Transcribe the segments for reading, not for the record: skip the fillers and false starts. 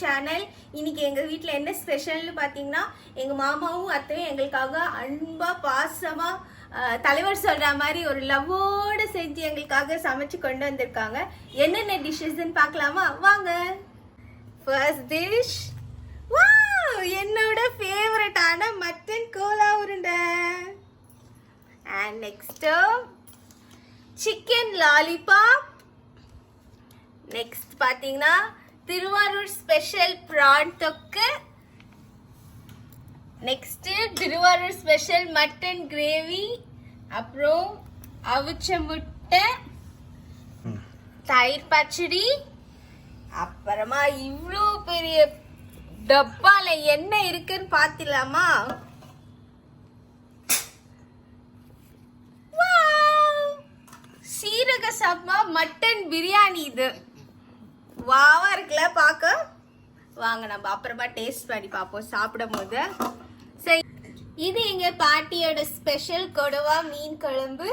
Channel. இன்னைக்கு எங்க வீட்டில் என்ன ஸ்பெஷல்னு பார்த்தீங்கன்னா, எங்க மாமாவும் அத்தையும் எங்களுக்காக அன்பா பாசமா தலைவர் சொல்ற மாதிரி ஒரு லவ்வோட செஞ்சு எங்களுக்காக சமைச்சு கொண்டு வந்திருக்காங்க. என்னென்ன டிஷ்ஷஸ்ன்னு பார்க்கலாமா? வாங்க. ஃபர்ஸ்ட் டிஷ், வாவ், என்னோட ஃபேவரட்டான மட்டன் கோலா உருண்டை. And next chicken lollipop. Next பார்த்தீங்கன்னா திருவாரூர் ஸ்பெஷல் ப்ரான் தொக்கு. Next Thiruvarur special mutton gravy. அப்புறம் அவிச்ச முட்டை, தயிர் பச்சடி. அப்புறமா இவ்வளோ பெரிய டப்பால என்ன இருக்குன்னு பார்த்துலாமா? சீரக சம்பா மட்டன் பிரியாணி. இது வாவா இருக்குல்ல பார்க்க. வாங்க நம்ம அப்புறமா டேஸ்ட் பண்ணி பார்ப்போம் சாப்பிடும் போது. சரி, இது எங்க பாட்டியோட ஸ்பெஷல் கொடுவா மீன் குழம்பு.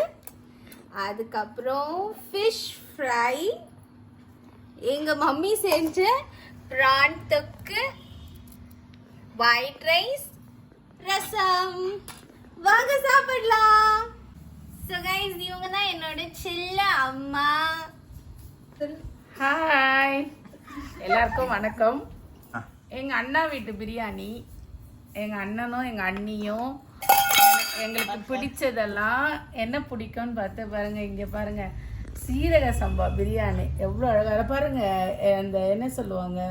அதுக்கப்புறம் ஃபிஷ் ஃப்ரை, எங்க மம்மி செஞ்ச பிரான் தொக்கு, ஒயிட் ரைஸ், ரசம். வாங்க சாப்பிடலாம். So guys, இவங்க தான் என்னோட சில்ல அம்மா. ஹாய், எல்லாருக்கும் வணக்கம். எங்க அண்ணா வீட்டு பிரியாணி. எங்க அண்ணனும் எங்க அண்ணியும் எங்களுக்கு பிடிச்சதெல்லாம் என்ன பிடிக்கும்னு பார்த்து பாருங்க. இங்க பாருங்க, சீரக சம்பா பிரியாணி எவ்வளோ அழகாக பாருங்க. அந்த என்ன சொல்லுவாங்க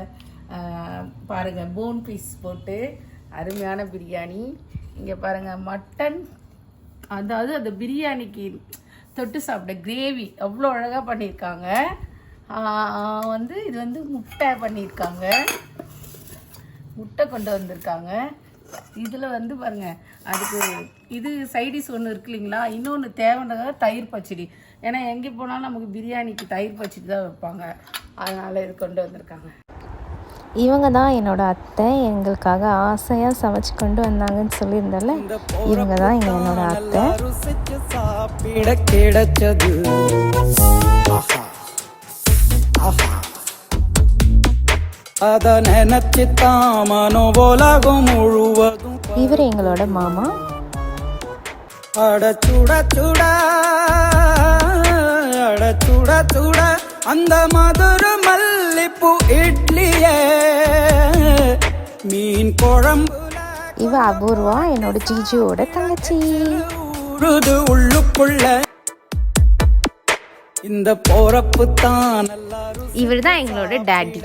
பாருங்க, போன் பீஸ் போட்டு அருமையான பிரியாணி. இங்க பாருங்க மட்டன், அதாவது அந்த பிரியாணிக்கு தொட்டு சாப்பிட கிரேவி அவ்வளோ அழகாக பண்ணியிருக்காங்க. இது வந்து முட்டை பண்ணியிருக்காங்க, முட்டை கொண்டு வந்திருக்காங்க. இதில் வந்து பாருங்க, அதுக்கு இது சைடிஷ் ஒன்று இருக்கு இல்லைங்களா, இன்னொன்று தேவைன்றதாக தயிர் பச்சடி. ஏன்னா எங்கே போனாலும் நமக்கு பிரியாணிக்கு தயிர் பச்சடி தான் வைப்பாங்க, அதனால் இது கொண்டு வந்திருக்காங்க. இவங்க தான் என்னோட அத்தை. எங்களுக்காக ஆசையாக சமைச்சு கொண்டு வந்தாங்கன்னு சொல்லியிருந்தால இவங்க தான் என்னோட அத்தை. கிடைச்சது அத நினைச்சுதான் மனோலகம் முழுவதும். இவர் எங்களோட மாமா. அட சுட சுட அட சுட சுட அந்த மதுர மல்லிப்பூ இட்லியே மீன் குழம்பு. இவ அபூர்வா, என்னோட ஜீஜுவோட தங்கச்சி. உள்ளுக்குள்ள இந்த போறப்பு தான். இவர் தான் எங்களோட டாடி.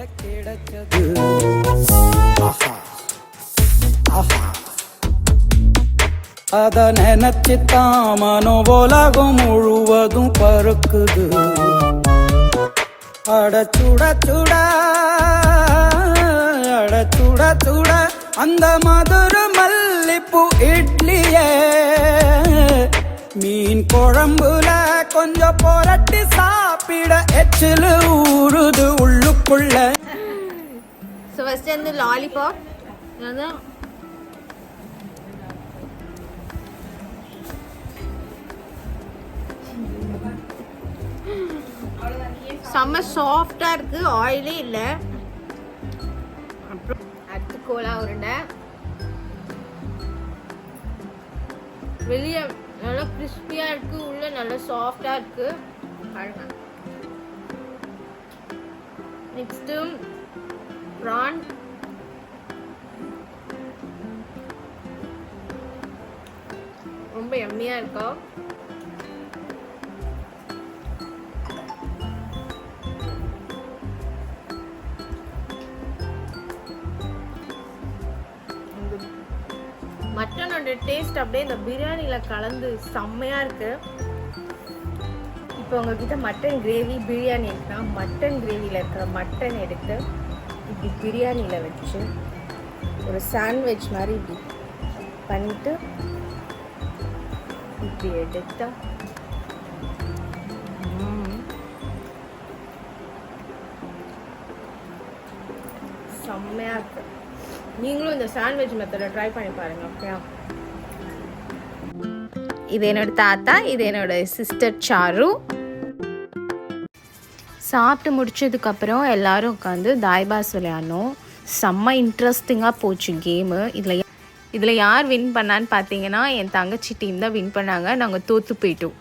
அத நினைச்சுதான் மனோலகம் முழுவதும் பறக்குது. அட சுட சுட அட சுட சுட அந்த மதுர மல்லிப்பூ இட்லியே மீன் குழம்புல கொஞ்சம் புரட்டி சாப்பிட எச்சில் ஊறுது உள்ளுக்குள்ள. ஸோ ஃபர்ஸ்ட் வந்து லாலிபாப். செம்ம சாஃப்டாக இருக்குது, ஆயிலே இல்லை. அப்புறம் அடுத்து கோலா உருண்டை. வெளியே நல்லா கிறிஸ்பியாக இருக்குது, உள்ளே நல்லா சாஃப்டாக இருக்குது. பாருங்க. Next prawn. ரொம்ப எம்மியாக இருக்கா. மட்டனோட டேஸ்ட் அப்படியே இந்த பிரியாணியில் கலந்து செம்மையாக இருக்குது. இப்போ உங்ககிட்ட மட்டன் கிரேவி பிரியாணி இருக்குன்னா, மட்டன் கிரேவியில் இருக்கிற மட்டன் எடுத்து இப்படி பிரியாணியில் வச்சு ஒரு சாண்ட்விச் மாதிரி இப்படி பண்ணிட்டு இப்படி எடுத்தா செம்மையாக இருக்குது. நீங்களும் இந்த சாண்ட்விச் மெத்தடை ட்ரை பண்ணி பாருங்க. ஓகே, இது என்னோட தாத்தா, இது என்னோட சிஸ்டர் சாரு. சாப்பிட்டு முடிச்சதுக்கப்புறம் எல்லோரும் உட்காந்து தாய்பாஸ் விளையாடணும். செம்ம இன்ட்ரெஸ்டிங்காக போச்சு கேமு. இதில் யார் வின் பண்ணான்னு பார்த்தீங்கன்னா என் தங்கச்சி டீம் தான் வின் பண்ணாங்க. நாங்கள் தோற்று போயிட்டோம்.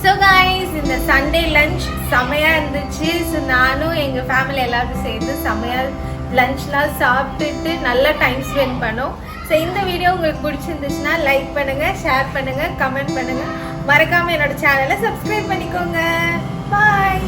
ஸோ கைஸ், இந்த சண்டே லஞ்ச் செமையாக இருந்துச்சு. ஸோ நானும் எங்கள் ஃபேமிலி எல்லாரும் சேர்ந்து செமையாக லஞ்ச்லாம் சாப்பிட்டுட்டு நல்லா டைம் ஸ்பெண்ட் பண்ணோம். ஸோ இந்த வீடியோ உங்களுக்கு பிடிச்சிருந்துச்சுன்னா லைக் பண்ணுங்கள், ஷேர் பண்ணுங்கள், கமெண்ட் பண்ணுங்கள். மறக்காமல் என்னோட சேனலை சப்ஸ்கிரைப் பண்ணிக்கோங்க. பாய்.